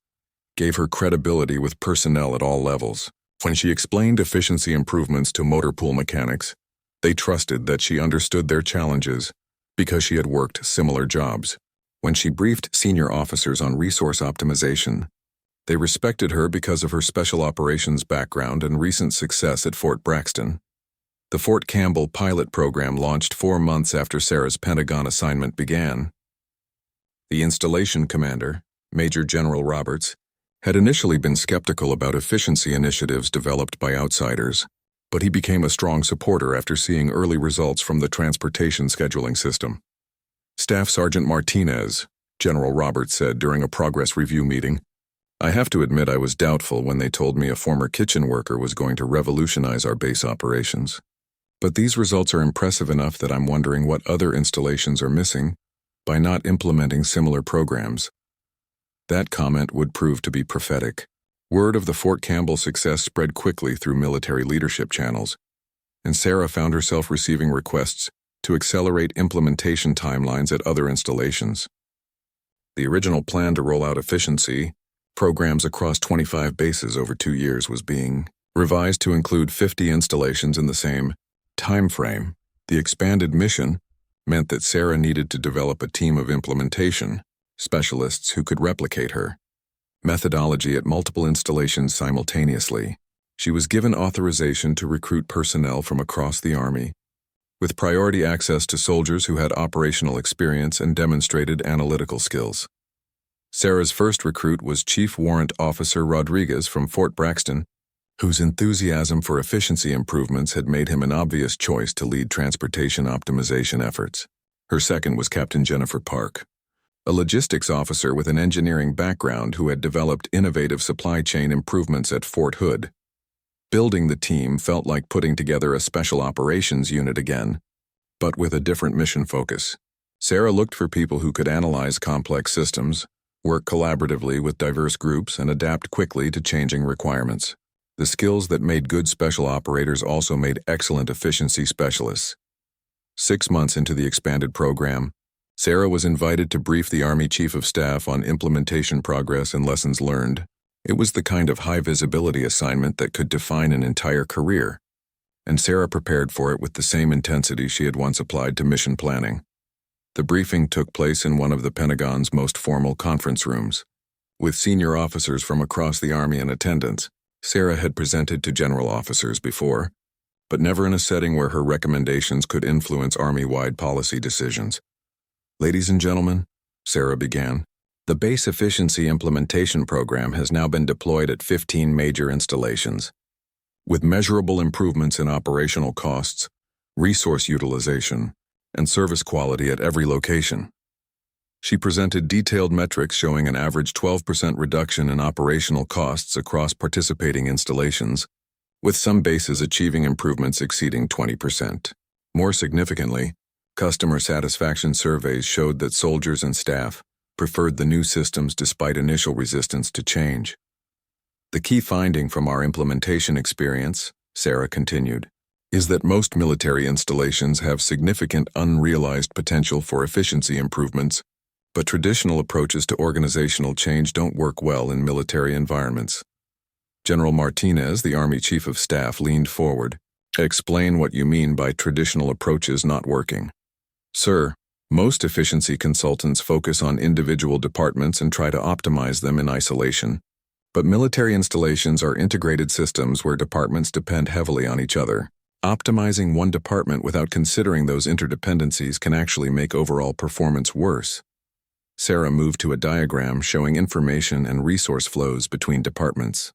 gave her credibility with personnel at all levels. When she explained efficiency improvements to motor pool mechanics, they trusted that she understood their challenges because she had worked similar jobs. When she briefed senior officers on resource optimization, they respected her because of her special operations background and recent success at Fort Braxton. The Fort Campbell pilot program launched 4 months after Sarah's Pentagon assignment began. The installation commander, Major General Roberts, had initially been skeptical about efficiency initiatives developed by outsiders, but he became a strong supporter after seeing early results from the transportation scheduling system. Staff Sergeant Martinez, General Roberts said during a progress review meeting, I have to admit I was doubtful when they told me a former kitchen worker was going to revolutionize our base operations. But these results are impressive enough that I'm wondering what other installations are missing by not implementing similar programs. That comment would prove to be prophetic. Word of the Fort Campbell success spread quickly through military leadership channels, and Sarah found herself receiving requests to accelerate implementation timelines at other installations. The original plan to roll out efficiency programs across 25 bases over 2 years was being revised to include 50 installations in the same time frame. The expanded mission meant that Sarah needed to develop a team of implementation specialists who could replicate her methodology at multiple installations simultaneously. She was given authorization to recruit personnel from across the Army, with priority access to soldiers who had operational experience and demonstrated analytical skills. Sarah's first recruit was Chief Warrant Officer Rodriguez from Fort Braxton, whose enthusiasm for efficiency improvements had made him an obvious choice to lead transportation optimization efforts. Her second was Captain Jennifer Park, a logistics officer with an engineering background who had developed innovative supply chain improvements at Fort Hood. Building the team felt like putting together a special operations unit again, but with a different mission focus. Sarah looked for people who could analyze complex systems, work collaboratively with diverse groups, and adapt quickly to changing requirements. The skills that made good special operators also made excellent efficiency specialists. 6 months into the expanded program, Sarah was invited to brief the Army Chief of Staff on implementation progress and lessons learned. It was the kind of high-visibility assignment that could define an entire career, and Sarah prepared for it with the same intensity she had once applied to mission planning. The briefing took place in one of the Pentagon's most formal conference rooms. With senior officers from across the Army in attendance, Sarah had presented to general officers before, but never in a setting where her recommendations could influence Army-wide policy decisions. "Ladies and gentlemen," Sarah began, "the Base Efficiency Implementation Program has now been deployed at 15 major installations, with measurable improvements in operational costs, resource utilization, and service quality at every location." She presented detailed metrics showing an average 12% reduction in operational costs across participating installations, with some bases achieving improvements exceeding 20%. More significantly, customer satisfaction surveys showed that soldiers and staff preferred the new systems despite initial resistance to change. "The key finding from our implementation experience," Sarah continued, "is that most military installations have significant unrealized potential for efficiency improvements, but traditional approaches to organizational change don't work well in military environments." General Martinez, the Army Chief of Staff, leaned forward. "Explain what you mean by traditional approaches not working." "Sir, most efficiency consultants focus on individual departments and try to optimize them in isolation. But military installations are integrated systems where departments depend heavily on each other. Optimizing one department without considering those interdependencies can actually make overall performance worse." Sarah moved to a diagram showing information and resource flows between departments.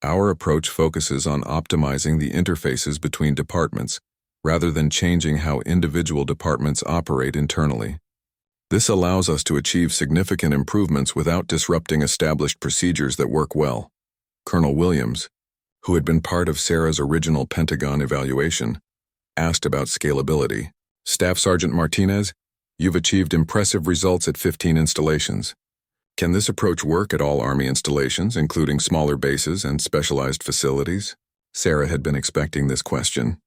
"Our approach focuses on optimizing the interfaces between departments, rather than changing how individual departments operate internally. This allows us to achieve significant improvements without disrupting established procedures that work well." Colonel Williams, who had been part of Sarah's original Pentagon evaluation, asked about scalability. "Staff Sergeant Martinez, you've achieved impressive results at 15 installations. Can this approach work at all Army installations, including smaller bases and specialized facilities?" Sarah had been expecting this question.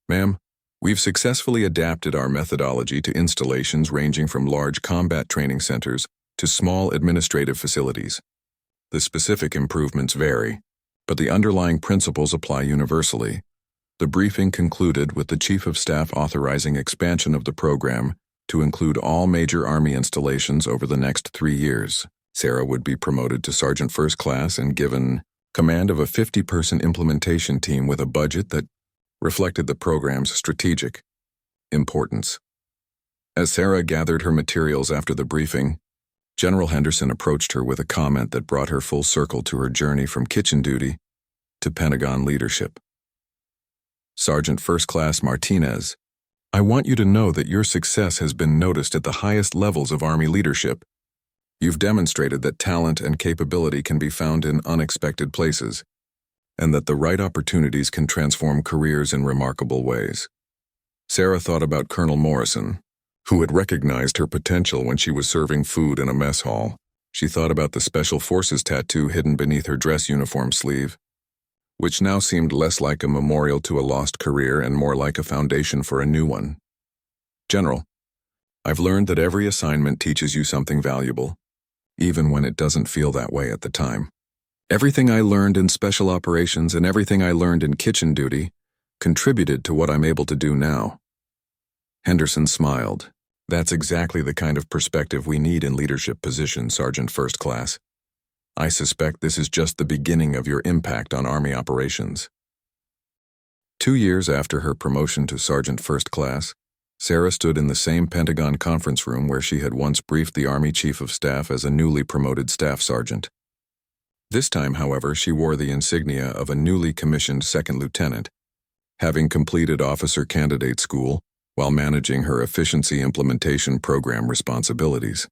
"Ma'am, we've successfully adapted our methodology to installations ranging from large combat training centers to small administrative facilities. The specific improvements vary, but the underlying principles apply universally." The briefing concluded with the Chief of Staff authorizing expansion of the program to include all major Army installations over the next 3 years. Sarah would be promoted to Sergeant First Class and given command of a 50-person implementation team with a budget that reflected the program's strategic importance. As Sarah gathered her materials after the briefing, General Henderson approached her with a comment that brought her full circle to her journey from kitchen duty to Pentagon leadership. "Sergeant First Class Martinez, I want you to know that your success has been noticed at the highest levels of Army leadership. You've demonstrated that talent and capability can be found in unexpected places, and that the right opportunities can transform careers in remarkable ways." Sarah thought about Colonel Morrison, who had recognized her potential when she was serving food in a mess hall. She thought about the Special Forces tattoo hidden beneath her dress uniform sleeve, which now seemed less like a memorial to a lost career and more like a foundation for a new one. "General, I've learned that every assignment teaches you something valuable, even when it doesn't feel that way at the time. Everything I learned in special operations and everything I learned in kitchen duty contributed to what I'm able to do now." Henderson smiled. "That's exactly the kind of perspective we need in leadership positions, Sergeant First Class. I suspect this is just the beginning of your impact on Army operations. 2 years after her promotion to Sergeant First Class, Sarah stood in the same Pentagon conference room where she had once briefed the Army Chief of Staff as a newly promoted staff sergeant. This time, however, she wore the insignia of a newly commissioned second lieutenant, having completed officer candidate school while managing her efficiency implementation program responsibilities.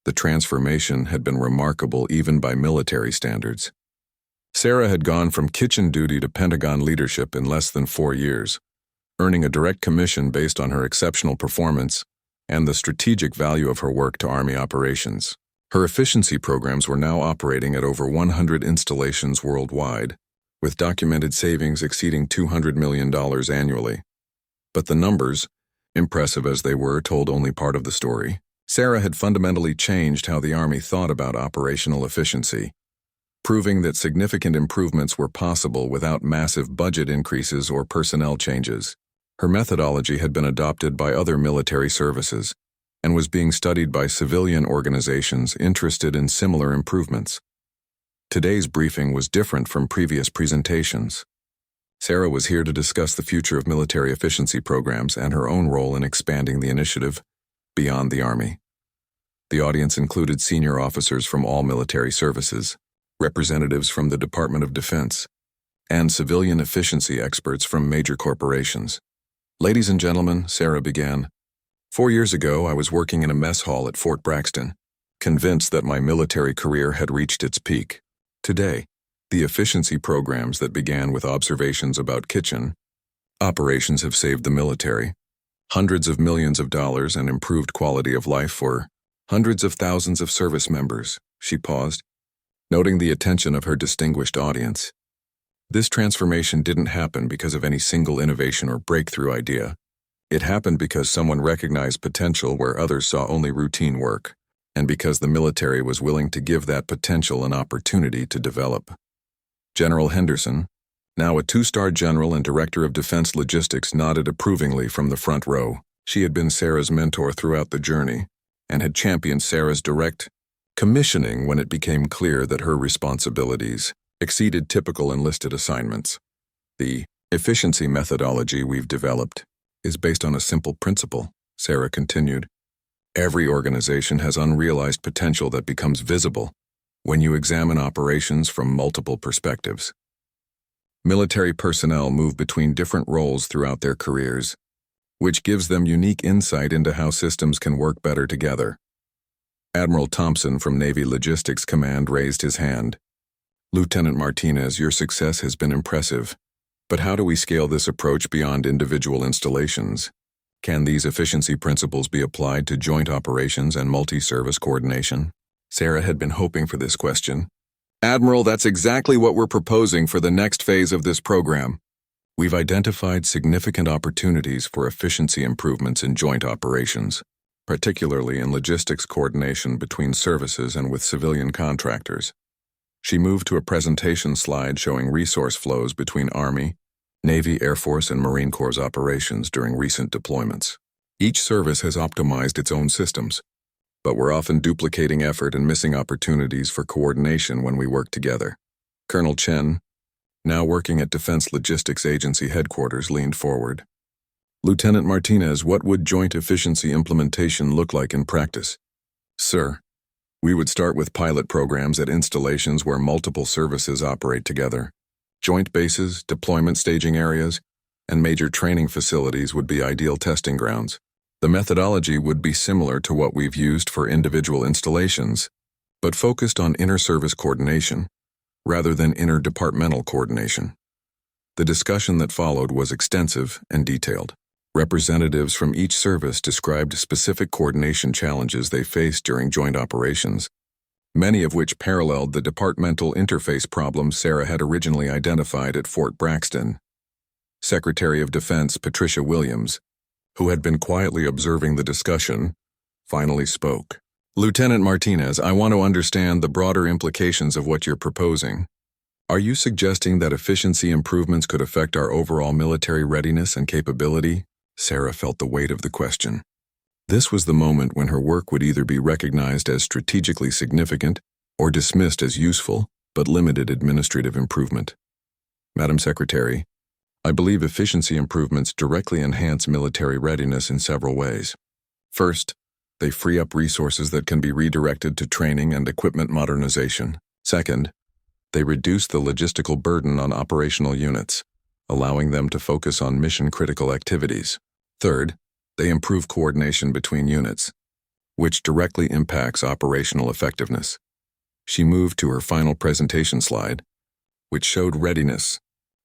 The transformation had been remarkable even by military standards. Sarah had gone from kitchen duty to Pentagon leadership in less than 4 years, earning a direct commission based on her exceptional performance and the strategic value of her work to Army operations. Her efficiency programs were now operating at over 100 installations worldwide, with documented savings exceeding $200 million annually. But the numbers, impressive as they were, told only part of the story. Sarah had fundamentally changed how the Army thought about operational efficiency, proving that significant improvements were possible without massive budget increases or personnel changes. Her methodology had been adopted by other military services and was being studied by civilian organizations interested in similar improvements. Today's briefing was different from previous presentations. Sarah was here to discuss the future of military efficiency programs and her own role in expanding the initiative beyond the Army. The audience included senior officers from all military services, representatives from the Department of Defense, and civilian efficiency experts from major corporations. Ladies and gentlemen, Sarah began, 4 years ago, I was working in a mess hall at Fort Braxton, convinced that my military career had reached its peak. Today, the efficiency programs that began with observations about kitchen operations have saved the military hundreds of millions of dollars and improved quality of life for hundreds of thousands of service members. She paused, noting the attention of her distinguished audience. This transformation didn't happen because of any single innovation or breakthrough idea. It happened because someone recognized potential where others saw only routine work, and because the military was willing to give that potential an opportunity to develop. General Henderson, now a 2-star general and director of defense logistics, nodded approvingly from the front row. She had been Sarah's mentor throughout the journey and had championed Sarah's direct commissioning when it became clear that her responsibilities exceeded typical enlisted assignments. The efficiency methodology we've developed is based on a simple principle, Sarah continued. Every organization has unrealized potential that becomes visible when you examine operations from multiple perspectives. Military personnel move between different roles throughout their careers, which gives them unique insight into how systems can work better together. Admiral Thompson from Navy Logistics Command raised his hand. Lieutenant Martinez, your success has been impressive, but how do we scale this approach beyond individual installations? Can these efficiency principles be applied to joint operations and multi-service coordination? Sarah had been hoping for this question. Admiral, that's exactly what we're proposing for the next phase of this program. We've identified significant opportunities for efficiency improvements in joint operations, particularly in logistics coordination between services and with civilian contractors. She moved to a presentation slide showing resource flows between Army, Navy, Air Force, and Marine Corps operations during recent deployments. Each service has optimized its own systems, but we're often duplicating effort and missing opportunities for coordination when we work together. Colonel Chen, now working at Defense Logistics Agency headquarters, leaned forward. Lieutenant Martinez, what would joint efficiency implementation look like in practice? Sir, we would start with pilot programs at installations where multiple services operate together. Joint bases, deployment staging areas, and major training facilities would be ideal testing grounds. The methodology would be similar to what we've used for individual installations, but focused on inter-service coordination rather than interdepartmental coordination. The discussion that followed was extensive and detailed. Representatives from each service described specific coordination challenges they faced during joint operations, many of which paralleled the departmental interface problems Sarah had originally identified at Fort Braxton. Secretary of Defense Patricia Williams, who had been quietly observing the discussion, finally spoke. Lieutenant Martinez, I want to understand the broader implications of what you're proposing. Are you suggesting that efficiency improvements could affect our overall military readiness and capability? Sarah felt the weight of the question. This was the moment when her work would either be recognized as strategically significant or dismissed as useful but limited administrative improvement. Madam Secretary, I believe efficiency improvements directly enhance military readiness in several ways. First, they free up resources that can be redirected to training and equipment modernization. Second, they reduce the logistical burden on operational units, allowing them to focus on mission-critical activities. Third, they improve coordination between units, which directly impacts operational effectiveness. She moved to her final presentation slide, which showed readiness,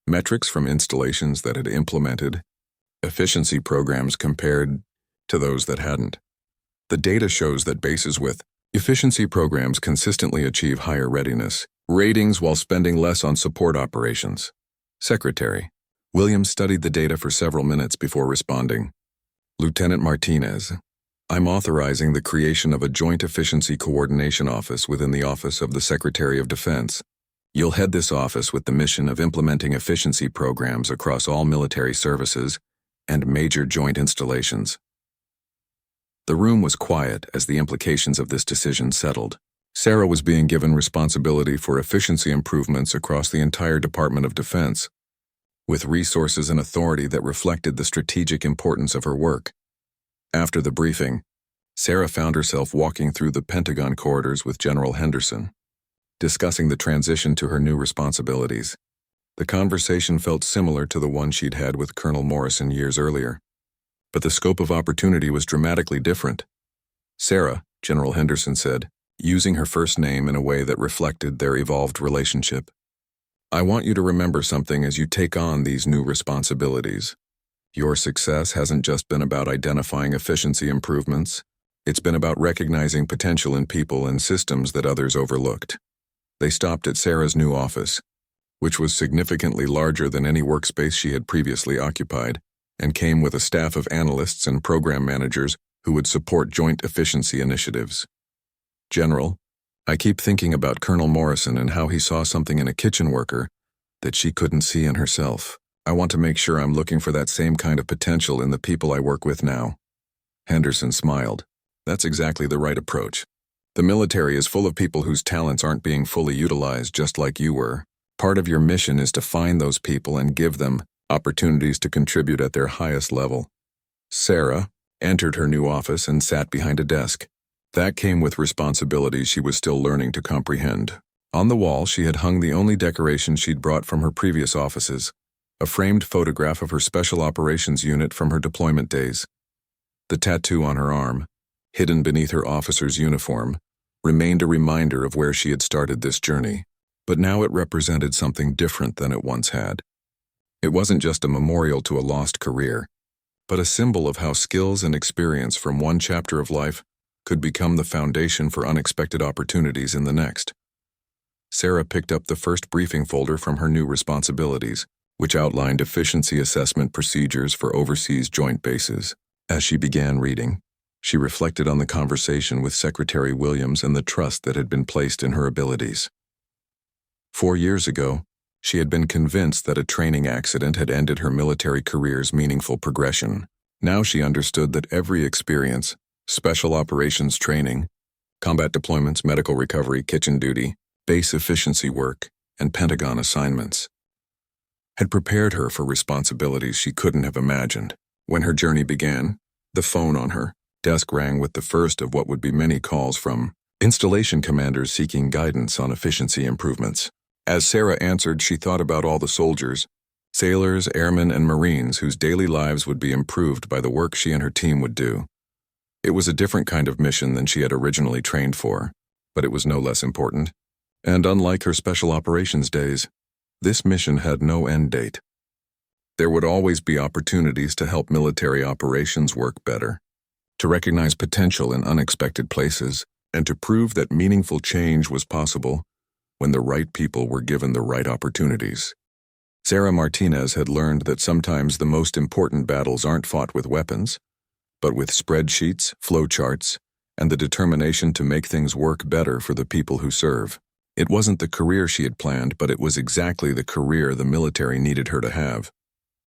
metrics from installations that had implemented efficiency programs compared to those that hadn't. The data shows that bases with efficiency programs consistently achieve higher readiness ratings while spending less on support operations. Secretary Williams studied the data for several minutes before responding. Lieutenant Martinez, I'm authorizing the creation of a Joint Efficiency Coordination Office within the Office of the Secretary of Defense. You'll head this office with the mission of implementing efficiency programs across all military services and major joint installations. The room was quiet as the implications of this decision settled. Sarah was being given responsibility for efficiency improvements across the entire Department of Defense, with resources and authority that reflected the strategic importance of her work. After the briefing, Sarah found herself walking through the Pentagon corridors with General Henderson, discussing the transition to her new responsibilities. The conversation felt similar to the one she'd had with Colonel Morrison years earlier, but the scope of opportunity was dramatically different. Sarah, General Henderson said, using her first name in a way that reflected their evolved relationship. I want you to remember something as you take on these new responsibilities. Your success hasn't just been about identifying efficiency improvements, it's been about recognizing potential in people and systems that others overlooked. They stopped at Sarah's new office, which was significantly larger than any workspace she had previously occupied, and came with a staff of analysts and program managers who would support joint efficiency initiatives. General, I keep thinking about Colonel Morrison and how he saw something in a kitchen worker that she couldn't see in herself. I want to make sure I'm looking for that same kind of potential in the people I work with now. Henderson smiled. That's exactly the right approach. The military is full of people whose talents aren't being fully utilized, just like you were. Part of your mission is to find those people and give them opportunities to contribute at their highest level. Sarah entered her new office and sat behind a desk. That came with responsibilities she was still learning to comprehend. On the wall, she had hung the only decoration she'd brought from her previous offices, a framed photograph of her Special Operations Unit from her deployment days. The tattoo on her arm, hidden beneath her officer's uniform, remained a reminder of where she had started this journey, but now it represented something different than it once had. It wasn't just a memorial to a lost career, but a symbol of how skills and experience from one chapter of life could become the foundation for unexpected opportunities in the next. Sarah picked up the first briefing folder from her new responsibilities, which outlined efficiency assessment procedures for overseas joint bases. As she began reading, she reflected on the conversation with Secretary Williams and the trust that had been placed in her abilities. 4 years ago, she had been convinced that a training accident had ended her military career's meaningful progression. Now she understood that every experience, special operations training, combat deployments, medical recovery, kitchen duty, base efficiency work, and Pentagon assignments, had prepared her for responsibilities she couldn't have imagined. When her journey began, the phone on her desk rang with the first of what would be many calls from installation commanders seeking guidance on efficiency improvements. As Sarah answered, she thought about all the soldiers, sailors, airmen, and Marines whose daily lives would be improved by the work she and her team would do. It was a different kind of mission than she had originally trained for, but it was no less important. And unlike her special operations days, this mission had no end date. There would always be opportunities to help military operations work better, to recognize potential in unexpected places, and to prove that meaningful change was possible when the right people were given the right opportunities. Sarah Martinez had learned that sometimes the most important battles aren't fought with weapons, but with spreadsheets, flowcharts, and the determination to make things work better for the people who serve. It wasn't the career she had planned, but it was exactly the career the military needed her to have.